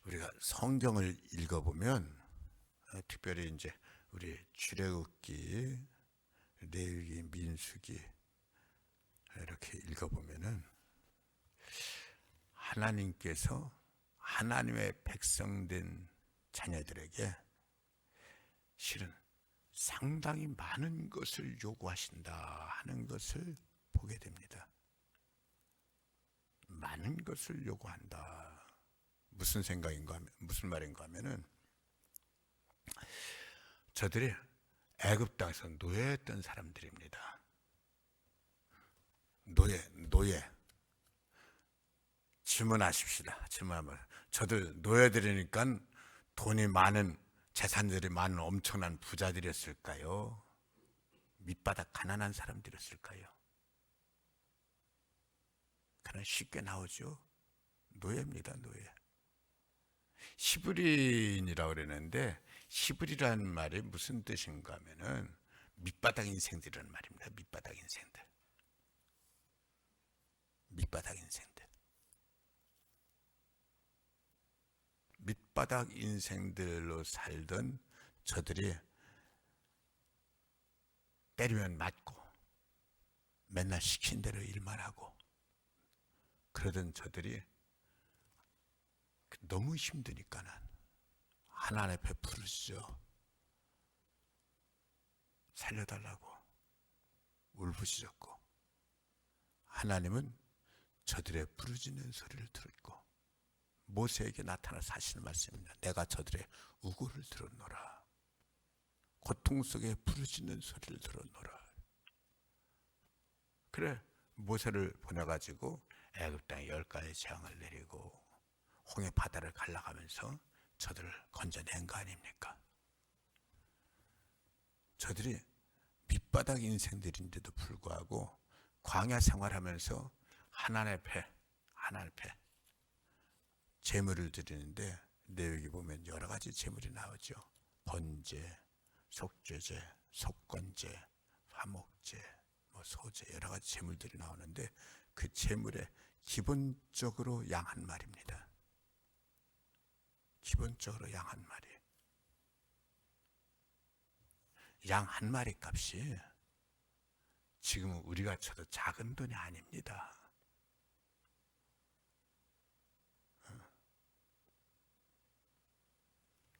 우리가 성경을 읽어보면 특별히 이제 우리 출애굽기, 레위기, 민수기 이렇게 읽어보면은 하나님께서 하나님의 백성된 자녀들에게 실은 상당히 많은 것을 요구하신다 하는 것을 보게 됩니다. 많은 것을 요구한다. 무슨 생각인가 하면, 무슨 말인가 하면은 저들이 애굽 땅에서 노예했던 사람들입니다. 노예. 질문하십시다. 질문하면 저들 노예들이니까 돈이 많은 재산들이 많은 엄청난 부자들이었을까요? 밑바닥 가난한 사람들이었을까요? 그냥 쉽게 나오죠. 노예입니다. 노예. 시브린이라고 그러는데 시브리라는 말이 무슨 뜻인가 하면은 밑바닥 인생들이라는 말입니다. 밑바닥 인생들. 밑바닥 인생들. 밑바닥 인생들로 살던 저들이 때리면 맞고 맨날 시킨 대로 일만 하고 그러던 저들이 너무 힘드니까는 하나님 앞에 부르시죠. 살려달라고 울부짖었고 하나님은 저들의 부르짖는 소리를 듣고 모세에게 나타나서 하시는 말씀입니다. 내가 저들의 우고를 들었노라. 고통 속에 부르짖는 소리를 들었노라. 그래 모세를 보내가지고 애굽 땅에 10가지 재앙을 내리고 홍해 바다를 갈라가면서 저들을 건져낸 거 아닙니까? 저들이 밑바닥 인생들인데도 불구하고 광야 생활하면서 하나님 앞에 제물을 드리는데 레위기 보면 여러 가지 제물이 나오죠. 번제, 속죄제, 속건제, 화목제, 소제 여러 가지 제물들이 나오는데 그 제물에 기본적으로 양 한 마리입니다. 기본적으로 양 한 마리. 양 한 마리 값이 지금은 우리가 쳐도 작은 돈이 아닙니다.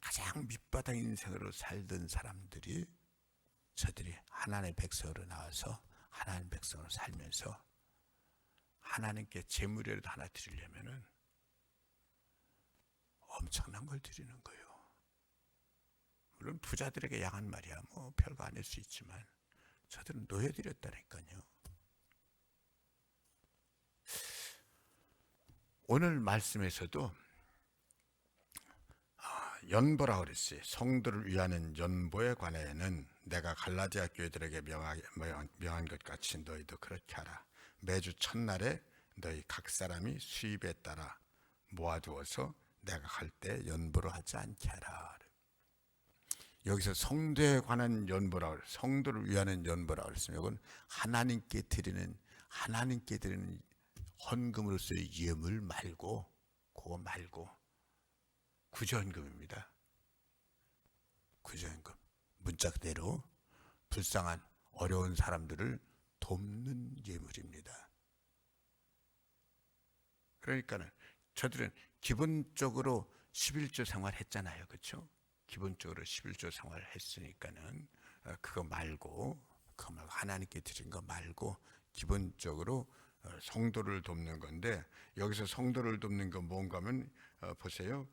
가장 밑바닥 인생으로 살던 사람들이 저들이 하나님의 백성으로 나와서 하나님의 백성으로 살면서 하나님께 제물이라도 하나 드리려면은 엄청난 걸 드리는 거예요. 물론 부자들에게 양 한 마리야 뭐 별거 아닐 수 있지만 저들은 노예드렸다니까요. 오늘 말씀에서도 연보라고 그랬어요. 성도를 위하는 연보에 관해는 내가 갈라디아 교회들에게 명한 것 같이 너희도 그렇게 하라. 매주 첫날에 너희 각 사람이 수입에 따라 모아두어서 내가 갈 때 연보로 하지 않게 하라. 여기서 성도에 관한 연보라고 그래요. 성도를 위하는 연보라고 그랬으면 이건 하나님께 드리는 헌금으로서의 예물 말고 그거 말고 구제헌금입니다. 구제헌금. 문자 그대로 불쌍한 어려운 사람들을 돕는 예물입니다. 그러니까는 저들은 기본적으로 11조 생활했잖아요. 그렇죠? 기본적으로 11조 생활을 했으니까는 그거 말고 하나님께 드린 거 말고 기본적으로 성도를 돕는 건데 여기서 성도를 돕는 건 뭔가 하면 보세요.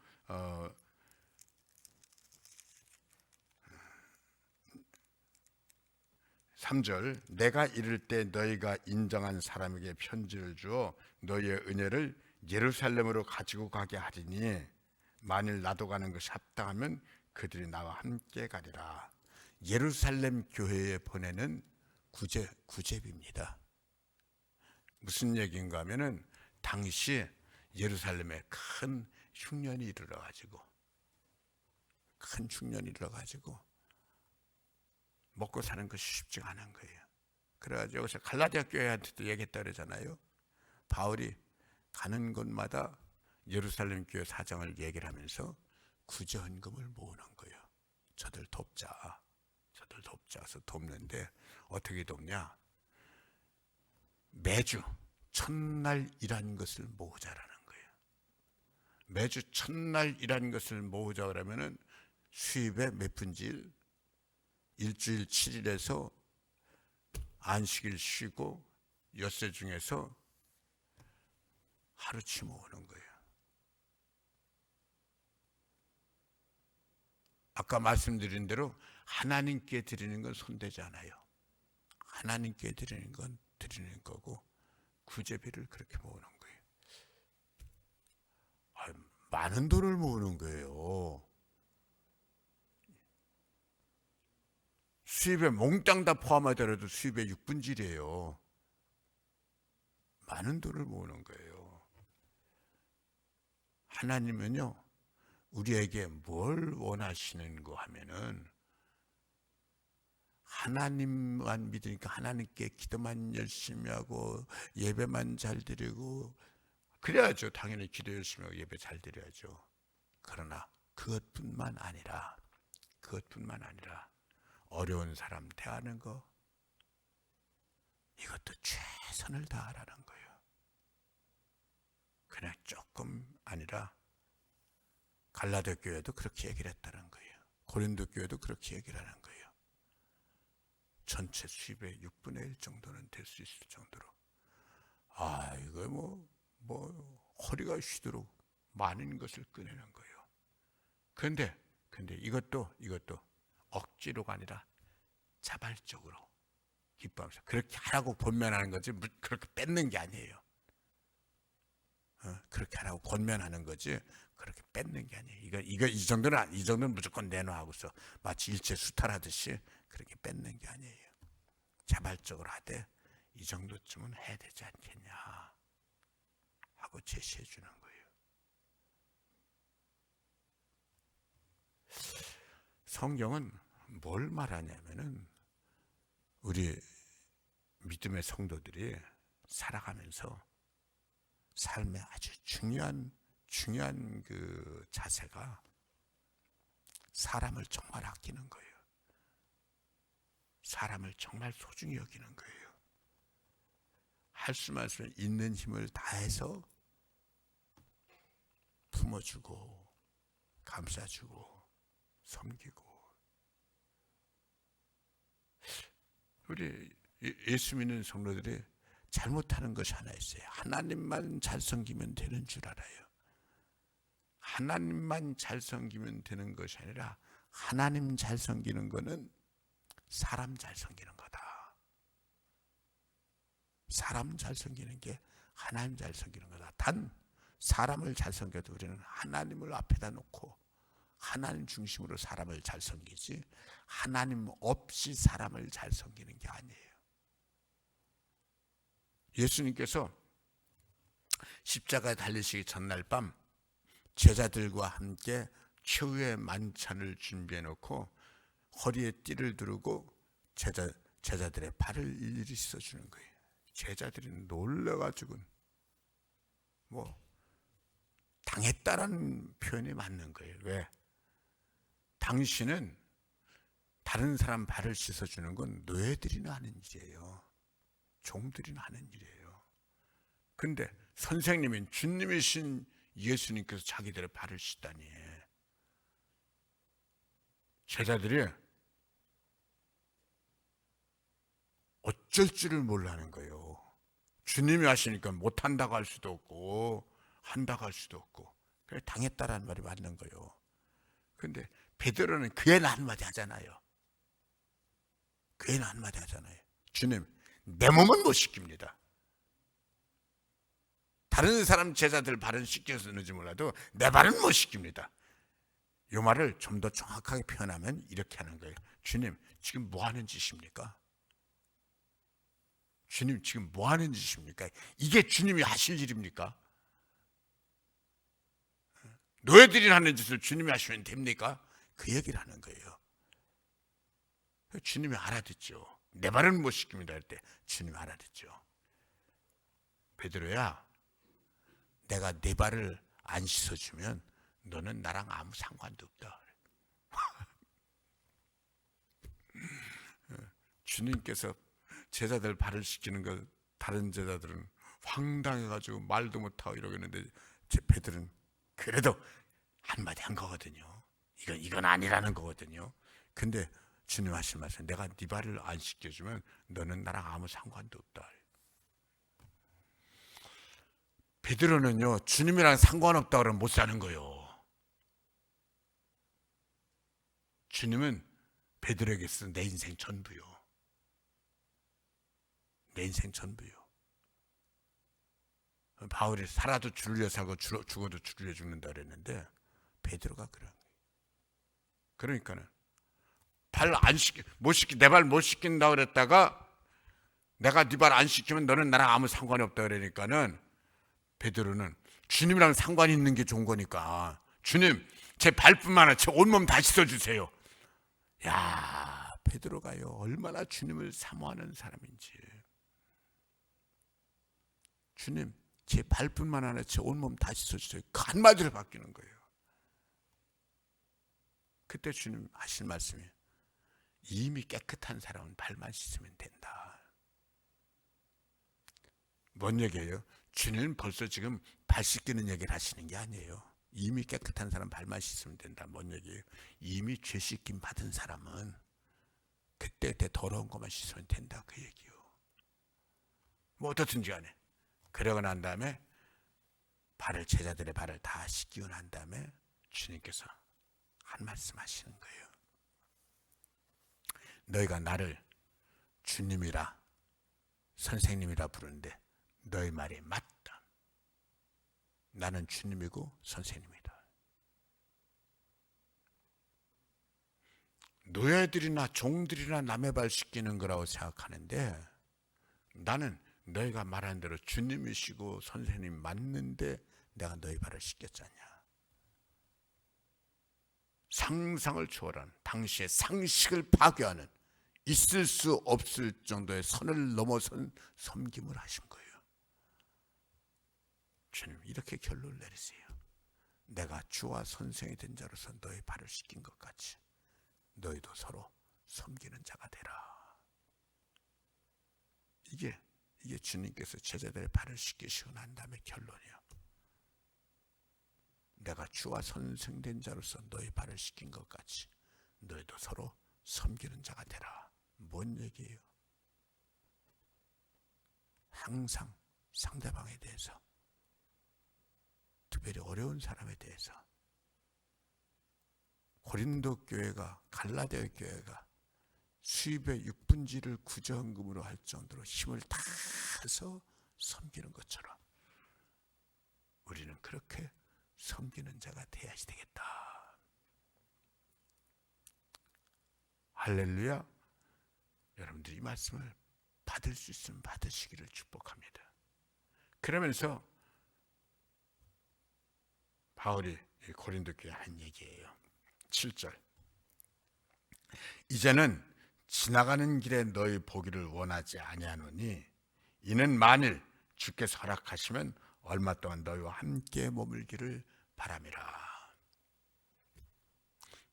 3절 내가 이를 때 너희가 인정한 사람에게 편지를 주어 너희의 은혜를 예루살렘으로 가지고 가게 하리니 만일 나도 가는 것이 합당하면 그들이 나와 함께 가리라. 예루살렘 교회에 보내는 구제비입니다. 무슨 얘기인가 하면은 당시 예루살렘에 큰 흉년이 일어나가지고 먹고 사는 것이 쉽지가 않은 거예요. 그래가지고 여기서 갈라디아 교회한테도 얘기했다 그러잖아요. 바울이 가는 곳마다 예루살렘 교회 사정을 얘기를 하면서 구제헌금을 모으는 거예요. 저들 돕자. 저들 돕자 해서 돕는데 어떻게 돕냐? 매주 첫날 일한 것을 모으자라는 거예요. 매주 첫날 일한 것을 모으자 그러면은 수입의 몇 분지 일주일 7일에서 안식일 쉬고 엿새 중에서 하루치 모으는 거예요. 아까 말씀드린 대로 하나님께 드리는 건 손대지 않아요. 하나님께 드리는 건 드리는 거고 구제비를 그렇게 모으는 거예요. 많은 돈을 모으는 거예요. 수입에 몽땅 다 포함하더라도 수입의 6분질이에요. 많은 돈을 모으는 거예요. 하나님은요, 우리에게 뭘 원하시는 거 하면은 하나님만 믿으니까 하나님께 기도만 열심히 하고 예배만 잘 드리고 그래야죠. 당연히 기도 열심히 하고 예배 잘 드려야죠. 그러나 그것뿐만 아니라 어려운 사람 대하는 거 이것도 최선을 다하라는 거예요. 그냥 조금 아니라 갈라디아 교회도 그렇게 얘기를 했다는 거예요. 고린도 교회도 그렇게 얘기를 하는 거예요. 전체 수입의 6분의 1 정도는 될 수 있을 정도로 이거 뭐 허리가 휘도록 많은 것을 꺼내는 거예요. 근데 이것도 억지로가 아니라 자발적으로 기뻐하면서 그렇게 하라고 권면하는 거지 그렇게 뺏는 게 아니에요. 그렇게 하라고 권면하는 거지 그렇게 뺏는 게 아니에요. 이 정도는 무조건 내놔하고서 마치 일체 수탈하듯이 그렇게 뺏는 게 아니에요. 자발적으로 하되 이 정도쯤은 해야 되지 않겠냐 하고 제시해 주는 거예요. 성경은 뭘 말하냐면은 우리 믿음의 성도들이 살아가면서 삶의 아주 중요한 그 자세가 사람을 정말 아끼는 거예요. 사람을 정말 소중히 여기는 거예요. 할 수만 있는 힘을 다해서 품어주고 감싸주고 섬기고. 우리 예수 믿는 성도들이 잘못하는 것이 하나 있어요. 하나님만 잘 섬기면 되는 줄 알아요. 하나님만 잘 섬기면 되는 것이 아니라 하나님 잘 섬기는 거는 사람 잘 섬기는 거다. 사람 잘 섬기는 게 하나님 잘 섬기는 거다. 단 사람을 잘 섬겨도 우리는 하나님을 앞에다 놓고 하나님 중심으로 사람을 잘 섬기지 하나님 없이 사람을 잘 섬기는 게 아니에요. 예수님께서 십자가에 달리시기 전날 밤 제자들과 함께 최후의 만찬을 준비해 놓고 허리에 띠를 두르고 제자들의 발을 일일이 씻어주는 거예요. 제자들이 놀라가지고 당했다라는 표현이 맞는 거예요. 왜? 당신은 다른 사람 발을 씻어주는 건 노예들이나 하는 일이에요. 종들이나 하는 일이에요. 근데 선생님인 주님이신 예수님께서 자기들의 발을 씻다니. 제자들이 어쩔 줄을 몰라는 거예요. 주님이 하시니까 못한다고 할 수도 없고 한다고 할 수도 없고 그래 당했다라는 말이 맞는 거예요. 근데 베드로는 그 애는 한마디 하잖아요. 그 애는 한마디 하잖아요. 주님 내 몸은 못 씻깁니다. 다른 사람 제자들 발은 씻겨서는지 몰라도 내 발은 못 씻깁니다. 이 말을 좀 더 정확하게 표현하면 이렇게 하는 거예요. 주님 지금 뭐 하는 짓입니까? 주님 지금 뭐 하는 짓입니까? 이게 주님이 하실 일입니까? 노예들이 하는 짓을 주님이 하시면 됩니까? 그 얘기를 하는 거예요. 주님이 알아듣죠. 내 발은 못 씻깁니다 할 때 주님이 알아듣죠. 베드로야 내가 내 발을 안 씻어주면 너는 나랑 아무 상관도 없다. 주님께서 제자들 발을 씻기는 걸 다른 제자들은 황당해가지고 말도 못하고 이러겠는데 제 베드로는 그래도 한마디 한 거거든요. 이건 아니라는 거거든요. 근데 주님 하신 말씀, 내가 네 발을 안 씻겨주면 너는 나랑 아무 상관도 없다. 베드로는요, 주님이랑 상관없다 그러면 못 사는 거예요. 주님은 베드로에게서 내 인생 전부요. 내 인생 전부요. 바울이 살아도 주를 사고 죽어도 주를 죽는다 그랬는데 베드로가 그런 거예요. 그러니까는 내 발 못 씻긴다 그랬다가 내가 네 발 안 씻기면 너는 나랑 아무 상관이 없다 그러니까는 베드로는 주님이랑 상관이 있는 게 좋은 거니까 주님 제 발뿐만 아니라 제 온몸 다 씻어주세요. 야, 베드로가요 얼마나 주님을 사모하는 사람인지. 주님 제 발뿐만 아니라 제 온몸 다 씻어주세요. 그 한마디로 바뀌는 거예요. 그때 주님 하실 말씀이 이미 깨끗한 사람은 발만 씻으면 된다. 뭔 얘기예요? 주님은 벌써 지금 발 씻기는 얘기를 하시는 게 아니에요. 이미 깨끗한 사람 발만 씻으면 된다. 뭔 얘기예요? 이미 죄 씻김 받은 사람은 그때 더러운 것만 씻으면 된다. 그 얘기요. 뭐 어떻든지 간에 그러고 난 다음에 제자들의 발을 다 씻기고 난 다음에 주님께서 한 말씀 하시는 거예요. 너희가 나를 주님이라 선생님이라 부르는데 너희 말이 맞다. 나는 주님이고 선생님이다. 노예들이나 종들이나 남의 발 씻기는 거라고 생각하는데 나는 너희가 말한 대로 주님이시고 선생님 맞는데 내가 너희 발을 씻겼잖냐. 상상을 초월한 당시의 상식을 파괴하는 있을 수 없을 정도의 선을 넘어선 섬김을 하신 거예요. 주님 이렇게 결론을 내리세요. 내가 주와 선생이 된 자로서 너희 발을 씻긴 것 같이 너희도 서로 섬기는 자가 되라. 이게 주님께서 제자들의 발을 씻기시고 난 다음에 결론이에요. 내가 주와 선생된 자로서 너희 발을 씻긴 것 같이 너희도 서로 섬기는 자가 되라. 뭔 얘기예요? 항상 상대방에 대해서, 특별히 어려운 사람에 대해서, 고린도 교회가 갈라디아 교회가 수입의 6분지를 구제헌금으로 할 정도로 힘을 다해서 섬기는 것처럼 우리는 그렇게 섬기는 자가 되어야지 되겠다. 할렐루야. 여러분들이 이 말씀을 받을 수 있으면 받으시기를 축복합니다. 그러면서 바울이 고린도 교회에 한 얘기예요. 7절. 이제는 지나가는 길에 너희 보기를 원하지 아니하노니 이는 만일 주께서 허락하시면 얼마 동안 너희와 함께 머물기를 바람이라.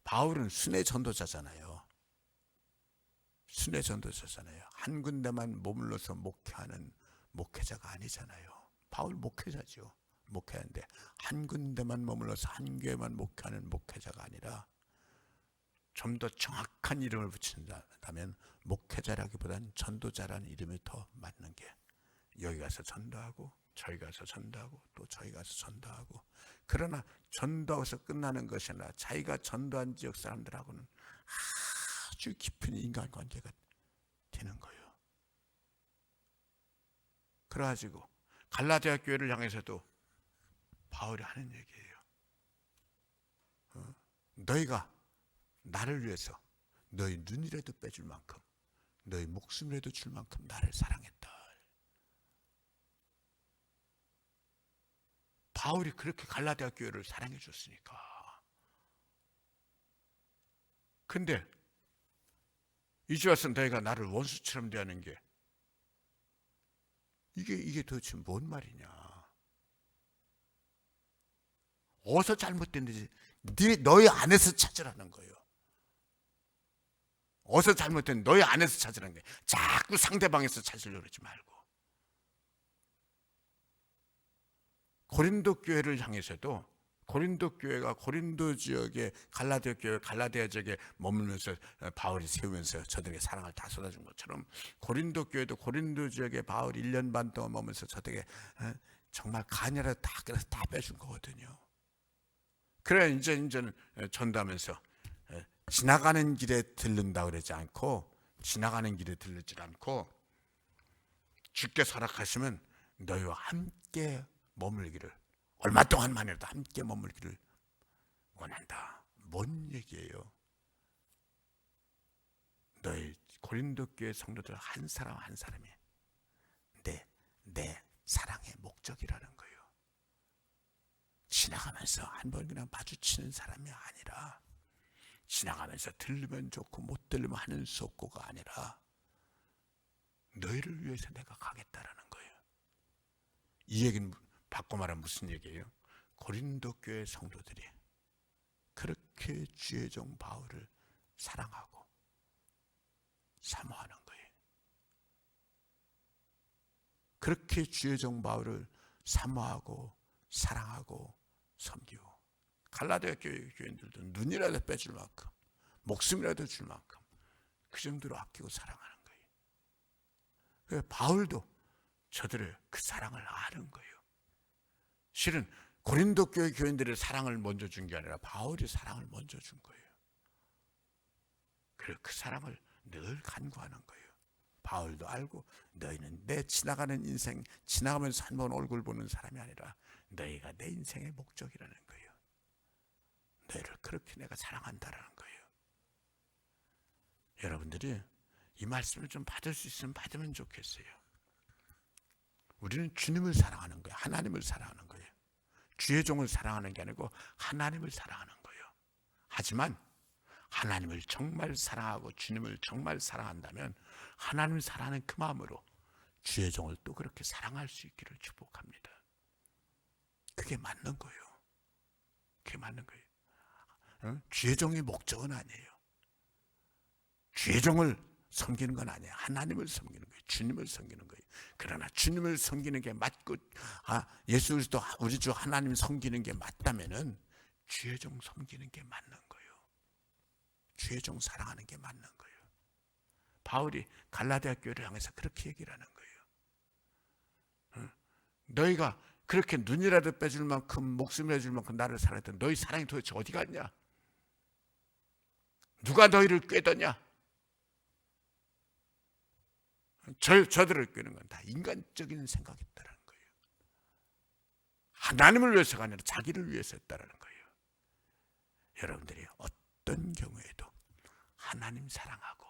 바울은 순회 전도자잖아요. 순회 전도자잖아요. 한 군데만 머물러서 목회하는 목회자가 아니잖아요. 바울 목회자죠. 목회하는데 한 군데만 머물러서 한 교회만 목회하는 목회자가 아니라 좀 더 정확한 이름을 붙인다면 목회자라기보다는 전도자라는 이름이 더 맞는 게, 여기 가서 전도하고 저희 가서 전도하고 또 저희 가서 전도하고, 그러나 전도해서 끝나는 것이 아니라 자기가 전도한 지역 사람들하고는 아주 깊은 인간관계가 되는 거예요. 그래가지고 갈라디아 교회를 향해서도 바울이 하는 얘기예요. 너희가 나를 위해서 너희 눈이라도 빼줄 만큼, 너희 목숨이라도 줄 만큼 나를 사랑했다. 바울이 그렇게 갈라디아 교회를 사랑해 줬으니까. 근데 이제 와서 너희가 나를 원수처럼 대하는 게 이게 도대체 뭔 말이냐. 어디서 잘못됐는지 너희 안에서 찾으라는 거예요. 어디서 잘못된 너희 안에서 찾으라는 거예요. 자꾸 상대방에서 찾으려고 그러지 말고. 고린도 교회를 향해서도 고린도 교회가 고린도 지역에 갈라디아 교회 갈라디아 지역에 머물면서 바울이 세우면서 저들에게 사랑을 다 쏟아준 것처럼 고린도 교회도 고린도 지역에 바울이 1년 반 동안 머물면서 저들에게 정말 간여라도 다 그래서 다 빼준 거거든요. 그래 이제는 전도하면서 지나가는 길에 들른다 그러지 않고 지나가는 길에 들르지 않고 주께서 허락하시면 너희와 함께 머물기를 얼마 동안만이라도 함께 머물기를 원한다. 뭔 얘기예요? 너희 고린도 교회 성도들 한 사람 한 사람이 내 사랑의 목적이라는 거예요. 지나가면서 한 번 그냥 마주치는 사람이 아니라 지나가면서 들리면 좋고 못 들리면 하는 수 없고가 아니라 너희를 위해서 내가 가겠다라는 거예요. 이 얘기는 바꿔 말하면 무슨 얘기예요? 고린도 교회 성도들이 그렇게 주의 종 바울을 사랑하고 사모하는 거예요. 그렇게 주의 종 바울을 사모하고 사랑하고 섬기고 갈라디아 교인들도 눈이라도 빼줄 만큼 목숨이라도 줄 만큼 그 정도로 아끼고 사랑하는 거예요. 그래서 바울도 저들의 그 사랑을 아는 거예요. 실은 고린도 교회 교인들의 사랑을 먼저 준 게 아니라 바울이 사랑을 먼저 준 거예요. 그래서 그 사랑을 늘 간구하는 거예요. 바울도 알고 너희는 내 지나가는 인생 지나가면서 한 번 얼굴 보는 사람이 아니라 너희가 내 인생의 목적이라는 거예요. 너희를 그렇게 내가 사랑한다라는 거예요. 여러분들이 이 말씀을 좀 받을 수 있으면 받으면 좋겠어요. 우리는 주님을 사랑하는 거예요. 하나님을 사랑하는 거예요. 주의 종을 사랑하는 게 아니고 하나님을 사랑하는 거예요. 하지만 하나님을 정말 사랑하고 주님을 정말 사랑한다면 하나님을 사랑하는 그 마음으로 주의 종을 또 그렇게 사랑할 수 있기를 축복합니다. 그게 맞는 거예요. 그게 맞는 거예요. 주의 종의 목적은 아니에요. 주의 종을 섬기는 건 아니에요. 하나님을 섬기는 거예요. 주님을 섬기는 거예요. 그러나 주님을 섬기는 게 맞고 예수 그리스도 우리 주 하나님 섬기는 게 맞다면은 주의 종 섬기는 게 맞는 거예요. 주의 종 사랑하는 게 맞는 거예요. 바울이 갈라디아 교회를 향해서 그렇게 얘기를 하는 거예요. 너희가 그렇게 눈이라도 빼줄 만큼 목숨이라도 줄 만큼 나를 사랑했던 너희 사랑이 도대체 어디 갔냐? 누가 너희를 꾀더냐? 저들을 꾀는 건 다 인간적인 생각이었다는 거예요. 하나님을 위해서가 아니라 자기를 위해서 했다는 거예요. 여러분들이 어떤 경우에도 하나님 사랑하고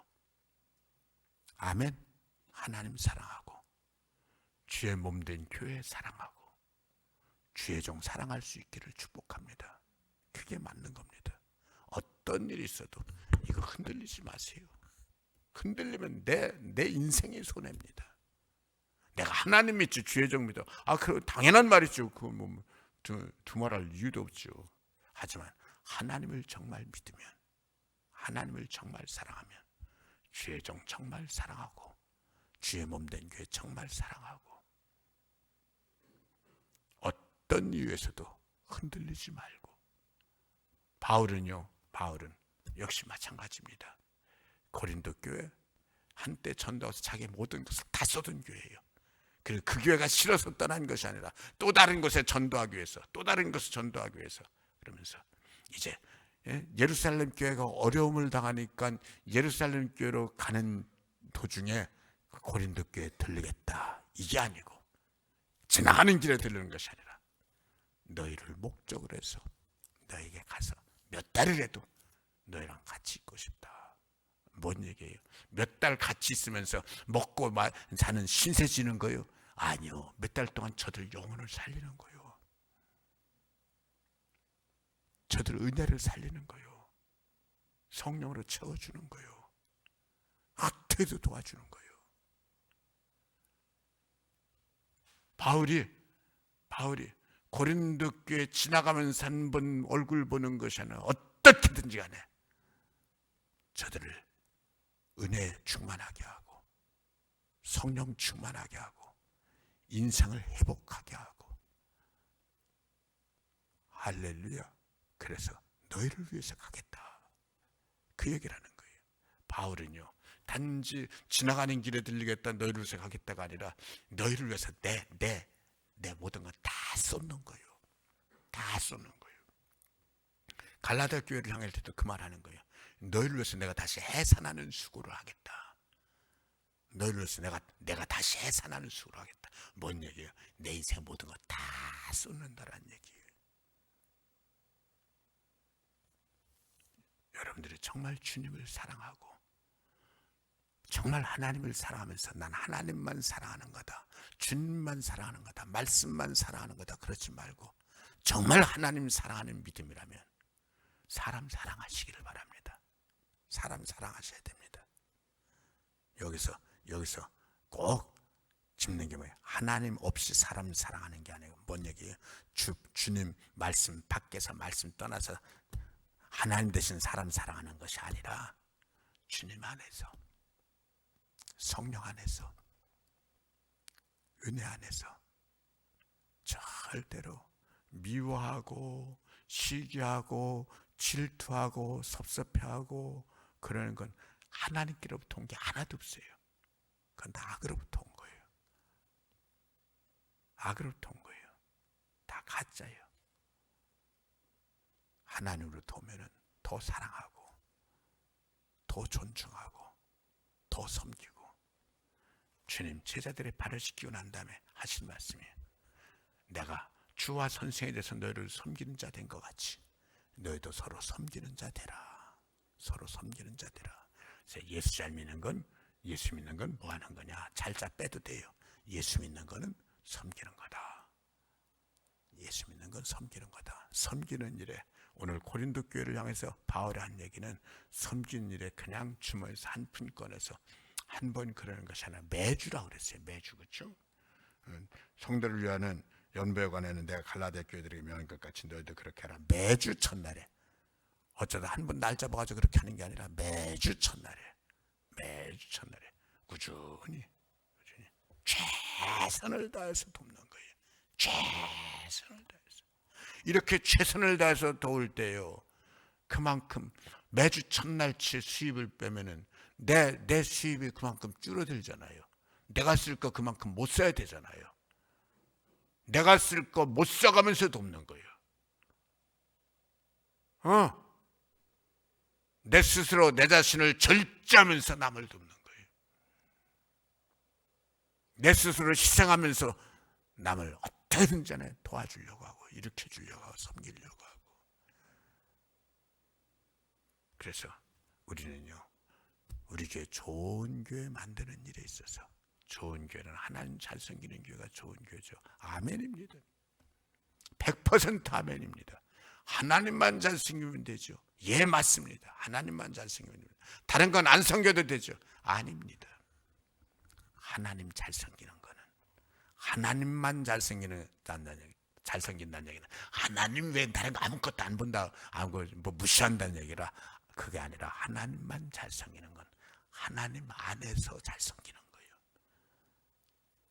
아멘 하나님 사랑하고 주의 몸된 교회 사랑하고 주의 종 사랑할 수 있기를 축복합니다. 그게 맞는 겁니다. 어떤 일이 있어도 이거 흔들리지 마세요. 흔들리면 내 인생이 손해입니다. 내가 하나님 믿지 주의 종 믿어. 그 당연한 말이죠. 그 뭐 두말할 이유도 없죠. 하지만 하나님을 정말 믿으면 하나님을 정말 사랑하면 주의 종 정말 사랑하고 주의 몸된 교회 정말 사랑하고 어떤 이유에서도 흔들리지 말고 바울은 역시 마찬가지입니다. 고린도 교회 한때 전도해서 자기 모든 것을 다 쏟은 교회예요. 그리고 그 교회가 싫어서 떠난 것이 아니라 또 다른 곳에 전도하기 위해서 또 다른 것을 전도하기 위해서 그러면서 이제 예루살렘 교회가 어려움을 당하니까 예루살렘 교회로 가는 도중에 고린도 교회에 들르겠다 이게 아니고 지나가는 길에 들르는 것이 아니라 너희를 목적으로 해서 너에게 가서 몇 달이라도 너희랑 같이 있고 싶다. 뭔 얘기예요? 몇 달 같이 있으면서 먹고 사는 신세 지는 거예요? 아니요. 몇 달 동안 저들 영혼을 살리는 거예요. 저들 은혜를 살리는 거예요. 성령으로 채워주는 거예요. 어떻게도 도와주는 거예요. 바울이 고린도 교회 지나가면서 한 번 얼굴 보는 것이 아니라 어떻게든지 간에 저들을 은혜 충만하게 하고 성령 충만하게 하고 인생을 회복하게 하고, 할렐루야. 그래서 너희를 위해서 가겠다, 그 얘기를 하는 거예요. 바울은요, 단지 지나가는 길에 들리겠다, 너희를 위해서 가겠다가 아니라 너희를 위해서 내 모든 걸 다 쏟는 거예요. 다 쏟는 거예요. 갈라디아 교회를 향할 때도 그 말하는 거예요. 너희를 위해서 내가 다시 해산하는 수고를 하겠다. 너희를 위해서 내가 다시 해산하는 수고를 하겠다. 뭔 얘기예요? 내 인생 모든 걸 다 쏟는다라는 얘기예요. 여러분들이 정말 주님을 사랑하고 정말 하나님을 사랑하면서 난 하나님만 사랑하는 거다, 주님만 사랑하는 거다, 말씀만 사랑하는 거다, 그렇지 말고 정말 하나님 사랑하는 믿음이라면 사람 사랑하시기를 바랍니다. 사람 사랑하셔야 됩니다. 여기서 꼭 짚는 게 뭐예요? 하나님 없이 사람 사랑하는 게 아니고, 뭔 얘기예요? 주님 말씀 밖에서 말씀 떠나서 하나님 대신 사람 사랑하는 것이 아니라 주님 안에서, 성령 안에서, 은혜 안에서 절대로 미워하고 시기하고 질투하고 섭섭해하고 그러는 건 하나님께로부터 온 게 하나도 없어요. 그건 다 악으로부터 온 거예요. 악으로부터 온 거예요. 다 가짜예요. 하나님으로부터 오면은 더 사랑하고 더 존중하고 더 섬기고, 주님 제자들의 발을 씻기고 난 다음에 하신 말씀이에요. 내가 주와 선생에 대해서 너희를 섬기는 자 된 것 같이 너희도 서로 섬기는 자 되라. 서로 섬기는 자 되라. 그래서 예수 잘 믿는 건, 예수 믿는 건 뭐 하는 거냐? 잘자 빼도 돼요. 예수 믿는 거는 섬기는 거다. 예수 믿는 건 섬기는 거다. 섬기는 일에, 오늘 고린도 교회를 향해서 바울이 한 얘기는 섬기는 일에 그냥 주머니에서 한 푼 꺼내서 한 번 그러는 것이 아니라 매주라고 그랬어요. 매주. 그렇죠? 성도를 위하는 연보에 관해는 내가 갈라디아 교회들에게 명한 것 같이 너희도 그렇게 하라. 매주 첫날에, 어쩌다 한 번 날 잡아가지고 그렇게 하는 게 아니라 매주 첫날에 꾸준히 최선을 다해서 돕는 거예요. 최선을 다해서. 이렇게 최선을 다해서 도울 때요, 그만큼 매주 첫날치 수입을 빼면은 내 수입이 그만큼 줄어들잖아요. 내가 쓸 거 그만큼 못 써야 되잖아요. 내가 쓸 거 못 써가면서 돕는 거예요. 내 스스로 내 자신을 절제하면서 남을 돕는 거예요. 내 스스로 희생하면서 남을 어떻게든지 도와주려고 하고 일으켜주려고 하고 섬기려고 하고. 그래서 우리는요, 우리 교회 좋은 교회 만드는 일에 있어서, 좋은 교회는 하나님 잘 섬기는 교회가 좋은 교회죠. 아멘입니다. 100% 아멘입니다. 하나님만 잘 섬기면 되죠. 예, 맞습니다. 하나님만 잘 섬기면 됩니다. 다른 건 안 섬겨도 되죠. 아닙니다. 하나님 잘 섬기는 거는, 하나님만 잘 섬긴다는 얘기는 하나님 외에 다른 거 아무것도 안 본다, 뭐 무시한다는 얘기라, 그게 아니라 하나님만 잘 섬기는 건 하나님 안에서 잘 섬기는 거예요.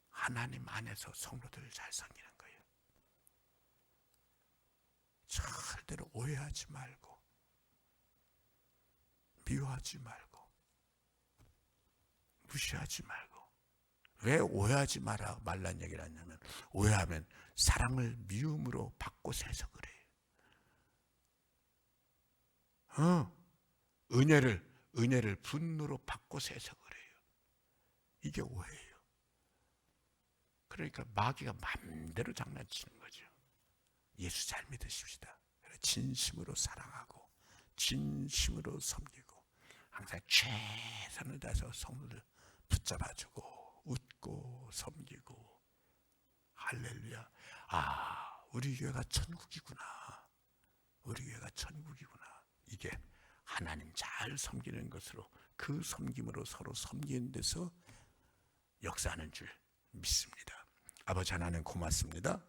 하나님 안에서 성도들을 잘 섬기는 거예요. 절대로 오해하지 말고 미워하지 말고 무시하지 말고. 왜 오해하지 말라는 얘기를 하냐면, 오해하면 사랑을 미움으로 바꿔서 해석을 해요. 은혜를 분노로 바꿔서 해석을 해요. 이게 오해예요. 그러니까 마귀가 마음대로 장난치는 거죠. 예수 잘 믿으십시다. 진심으로 사랑하고 진심으로 섬기고 항상 최선을 다해서 성도들 붙잡아주고 웃고 섬기고. 할렐루야. 아, 우리 교회가 천국이구나. 우리 교회가 천국이구나. 이게 하나님 잘 섬기는 것으로, 그 섬김으로 서로 섬기는 데서 역사하는 줄 믿습니다. 아버지 하나님 고맙습니다.